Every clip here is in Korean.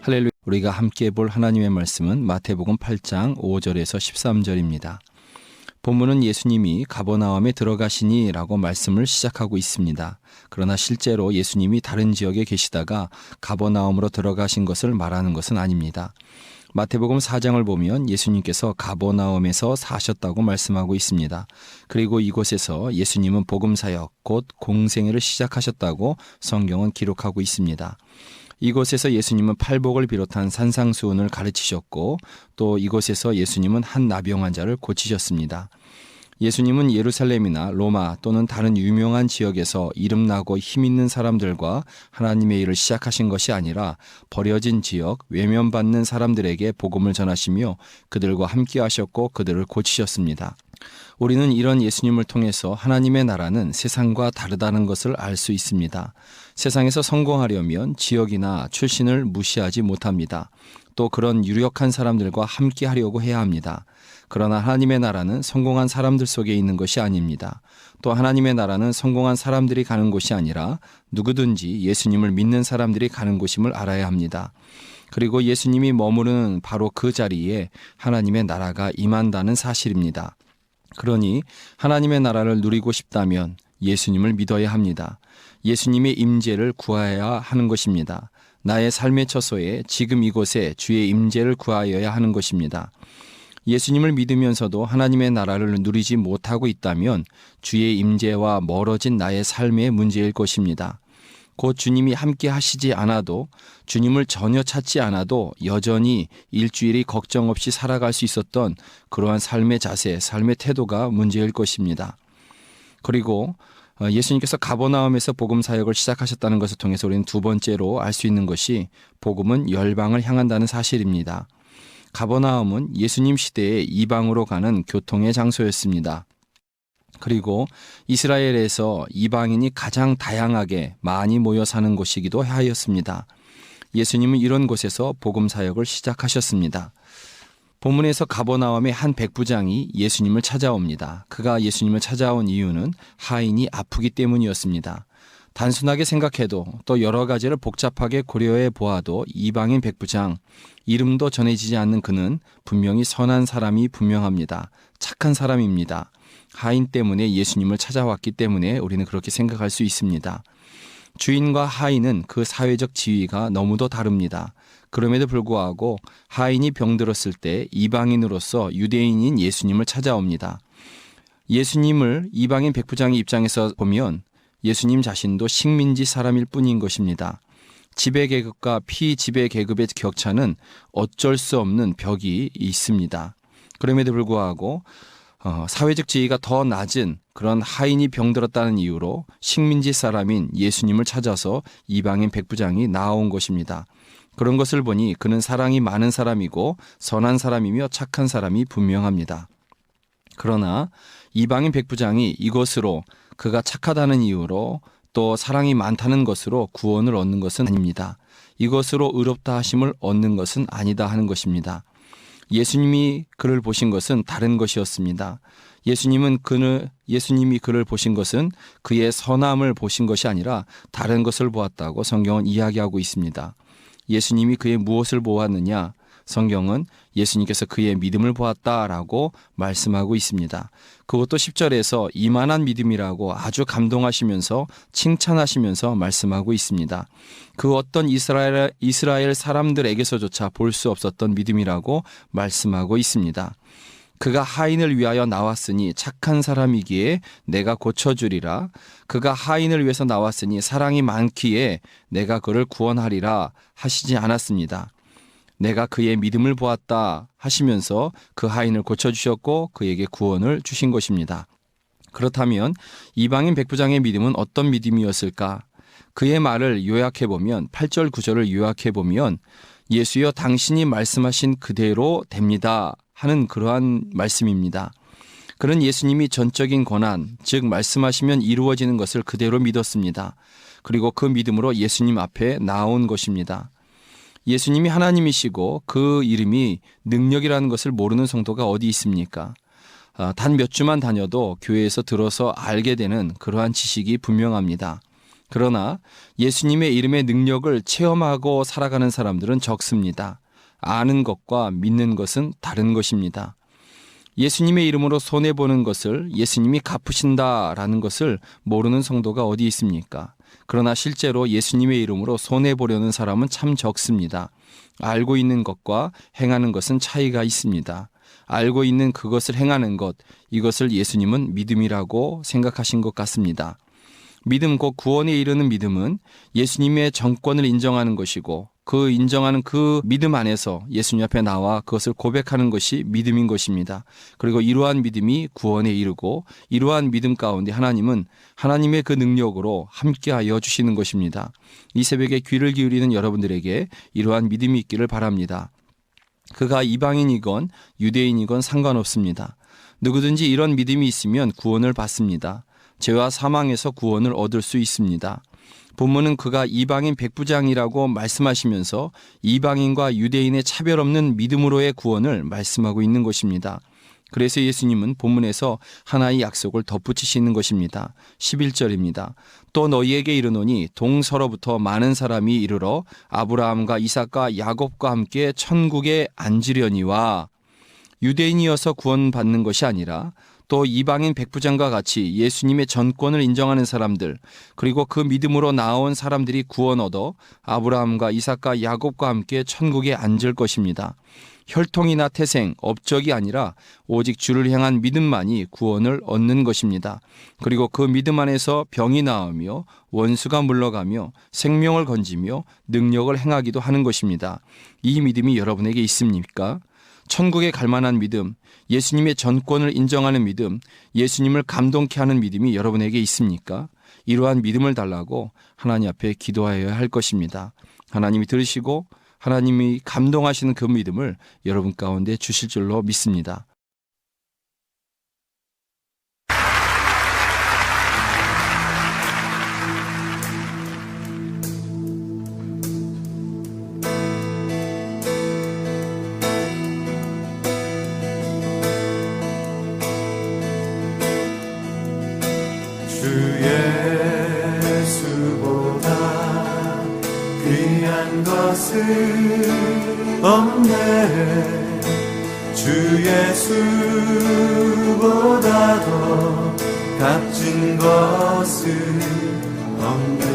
할렐루야. 우리가 함께 볼 하나님의 말씀은 마태복음 8장 5절에서 13절입니다. 본문은 예수님이 가버나움에 들어가시니 라고 말씀을 시작하고 있습니다. 그러나 실제로 예수님이 다른 지역에 계시다가 가버나움으로 들어가신 것을 말하는 것은 아닙니다. 마태복음 4장을 보면 예수님께서 가버나움에서 사셨다고 말씀하고 있습니다. 그리고 이곳에서 예수님은 복음사역, 곧 공생애를 시작하셨다고 성경은 기록하고 있습니다. 이곳에서 예수님은 팔복을 비롯한 산상수훈을 가르치셨고 또 이곳에서 예수님은 한 나병 환자를 고치셨습니다. 예수님은 예루살렘이나 로마 또는 다른 유명한 지역에서 이름나고 힘있는 사람들과 하나님의 일을 시작하신 것이 아니라 버려진 지역, 외면받는 사람들에게 복음을 전하시며 그들과 함께 하셨고 그들을 고치셨습니다. 우리는 이런 예수님을 통해서 하나님의 나라는 세상과 다르다는 것을 알 수 있습니다. 세상에서 성공하려면 지역이나 출신을 무시하지 못합니다. 또 그런 유력한 사람들과 함께 하려고 해야 합니다. 그러나 하나님의 나라는 성공한 사람들 속에 있는 것이 아닙니다. 또 하나님의 나라는 성공한 사람들이 가는 곳이 아니라 누구든지 예수님을 믿는 사람들이 가는 곳임을 알아야 합니다. 그리고 예수님이 머무르는 바로 그 자리에 하나님의 나라가 임한다는 사실입니다. 그러니 하나님의 나라를 누리고 싶다면 예수님을 믿어야 합니다. 예수님의 임재를 구하여야 하는 것입니다. 나의 삶의 처소에 지금 이곳에 주의 임재를 구하여야 하는 것입니다. 예수님을 믿으면서도 하나님의 나라를 누리지 못하고 있다면 주의 임재와 멀어진 나의 삶의 문제일 것입니다. 곧 주님이 함께 하시지 않아도 주님을 전혀 찾지 않아도 여전히 일주일이 걱정 없이 살아갈 수 있었던 그러한 삶의 자세, 삶의 태도가 문제일 것입니다. 그리고 예수님께서 가버나움에서 복음 사역을 시작하셨다는 것을 통해서 우리는 두 번째로 알 수 있는 것이 복음은 열방을 향한다는 사실입니다. 가버나움은 예수님 시대에 이방으로 가는 교통의 장소였습니다. 그리고 이스라엘에서 이방인이 가장 다양하게 많이 모여 사는 곳이기도 하였습니다. 예수님은 이런 곳에서 복음 사역을 시작하셨습니다. 본문에서 가버나움의 한 백부장이 예수님을 찾아옵니다. 그가 예수님을 찾아온 이유는 하인이 아프기 때문이었습니다. 단순하게 생각해도 또 여러 가지를 복잡하게 고려해 보아도 이방인 백부장, 이름도 전해지지 않는 그는 분명히 선한 사람이 분명합니다. 착한 사람입니다. 하인 때문에 예수님을 찾아왔기 때문에 우리는 그렇게 생각할 수 있습니다. 주인과 하인은 그 사회적 지위가 너무도 다릅니다. 그럼에도 불구하고 하인이 병들었을 때 이방인으로서 유대인인 예수님을 찾아옵니다. 예수님을 이방인 백부장의 입장에서 보면 예수님 자신도 식민지 사람일 뿐인 것입니다. 지배계급과 피지배계급의 격차는 어쩔 수 없는 벽이 있습니다. 그럼에도 불구하고 사회적 지위가 더 낮은 그런 하인이 병들었다는 이유로 식민지 사람인 예수님을 찾아서 이방인 백부장이 나아온 것입니다. 그런 것을 보니 그는 사랑이 많은 사람이고 선한 사람이며 착한 사람이 분명합니다. 그러나 이방인 백부장이 이것으로 그가 착하다는 이유로 또 사랑이 많다는 것으로 구원을 얻는 것은 아닙니다. 이것으로 의롭다 하심을 얻는 것은 아니다 하는 것입니다. 예수님이 그를 보신 것은 다른 것이었습니다. 예수님이 그를 보신 것은 그의 선함을 보신 것이 아니라 다른 것을 보았다고 성경은 이야기하고 있습니다. 예수님이 그의 무엇을 보았느냐? 성경은 예수님께서 그의 믿음을 보았다라고 말씀하고 있습니다. 그것도 10절에서 이만한 믿음이라고 아주 감동하시면서 칭찬하시면서 말씀하고 있습니다. 그 어떤 이스라엘 사람들에게서조차 볼 수 없었던 믿음이라고 말씀하고 있습니다. 그가 하인을 위하여 나왔으니 착한 사람이기에 내가 고쳐주리라. 그가 하인을 위해서 나왔으니 사랑이 많기에 내가 그를 구원하리라 하시지 않았습니다. 내가 그의 믿음을 보았다 하시면서 그 하인을 고쳐주셨고 그에게 구원을 주신 것입니다. 그렇다면 이방인 백부장의 믿음은 어떤 믿음이었을까? 그의 말을 요약해보면 8절 9절을 요약해보면 예수여 당신이 말씀하신 그대로 됩니다 하는 그러한 말씀입니다. 그는 예수님이 전적인 권한, 즉 말씀하시면 이루어지는 것을 그대로 믿었습니다. 그리고 그 믿음으로 예수님 앞에 나온 것입니다. 예수님이 하나님이시고 그 이름이 능력이라는 것을 모르는 성도가 어디 있습니까? 단 몇 주만 다녀도 교회에서 들어서 알게 되는 그러한 지식이 분명합니다. 그러나 예수님의 이름의 능력을 체험하고 살아가는 사람들은 적습니다. 아는 것과 믿는 것은 다른 것입니다. 예수님의 이름으로 손해보는 것을 예수님이 갚으신다라는 것을 모르는 성도가 어디 있습니까? 그러나 실제로 예수님의 이름으로 손해보려는 사람은 참 적습니다. 알고 있는 것과 행하는 것은 차이가 있습니다. 알고 있는 그것을 행하는 것, 이것을 예수님은 믿음이라고 생각하신 것 같습니다. 믿음 곧 구원에 이르는 믿음은 예수님의 정권을 인정하는 것이고 그 인정하는 그 믿음 안에서 예수님 앞에 나와 그것을 고백하는 것이 믿음인 것입니다. 그리고 이러한 믿음이 구원에 이르고 이러한 믿음 가운데 하나님은 하나님의 그 능력으로 함께하여 주시는 것입니다. 이 새벽에 귀를 기울이는 여러분들에게 이러한 믿음이 있기를 바랍니다. 그가 이방인이건 유대인이건 상관없습니다. 누구든지 이런 믿음이 있으면 구원을 받습니다. 죄와 사망에서 구원을 얻을 수 있습니다. 본문은 그가 이방인 백부장이라고 말씀하시면서 이방인과 유대인의 차별 없는 믿음으로의 구원을 말씀하고 있는 것입니다. 그래서 예수님은 본문에서 하나의 약속을 덧붙이시는 것입니다. 11절입니다. 또 너희에게 이르노니 동서로부터 많은 사람이 이르러 아브라함과 이삭과 야곱과 함께 천국에 앉으려니와 유대인이어서 구원받는 것이 아니라 또 이방인 백부장과 같이 예수님의 전권을 인정하는 사람들, 그리고 그 믿음으로 나온 사람들이 구원 얻어 아브라함과 이삭과 야곱과 함께 천국에 앉을 것입니다. 혈통이나 태생, 업적이 아니라 오직 주를 향한 믿음만이 구원을 얻는 것입니다. 그리고 그 믿음 안에서 병이 나으며 원수가 물러가며 생명을 건지며 능력을 행하기도 하는 것입니다. 이 믿음이 여러분에게 있습니까? 천국에 갈 만한 믿음, 예수님의 전권을 인정하는 믿음, 예수님을 감동케 하는 믿음이 여러분에게 있습니까? 이러한 믿음을 달라고 하나님 앞에 기도하여야 할 것입니다. 하나님이 들으시고 하나님이 감동하시는 그 믿음을 여러분 가운데 주실 줄로 믿습니다. 없네. 주 예수보다 더 값진 것은 없네.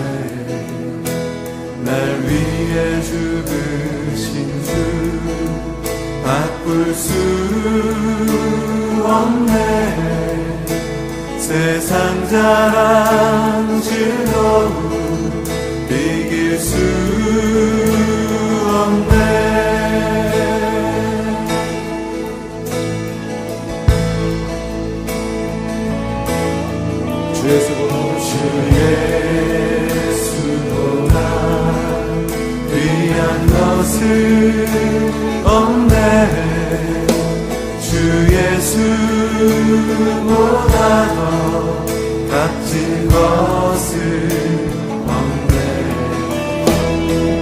날 위해 죽으신 주 바꿀 수 없네. 세상 자랑 즐거움 이길 수 없네. 주 예수보다 귀한 것은 없네. 주 예수보다 더 값진 것은 없네.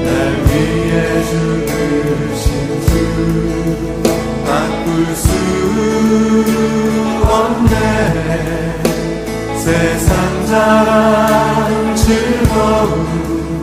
날 위해 죽으신 주 바꿀 수 없네. 세상 자랑 즐거움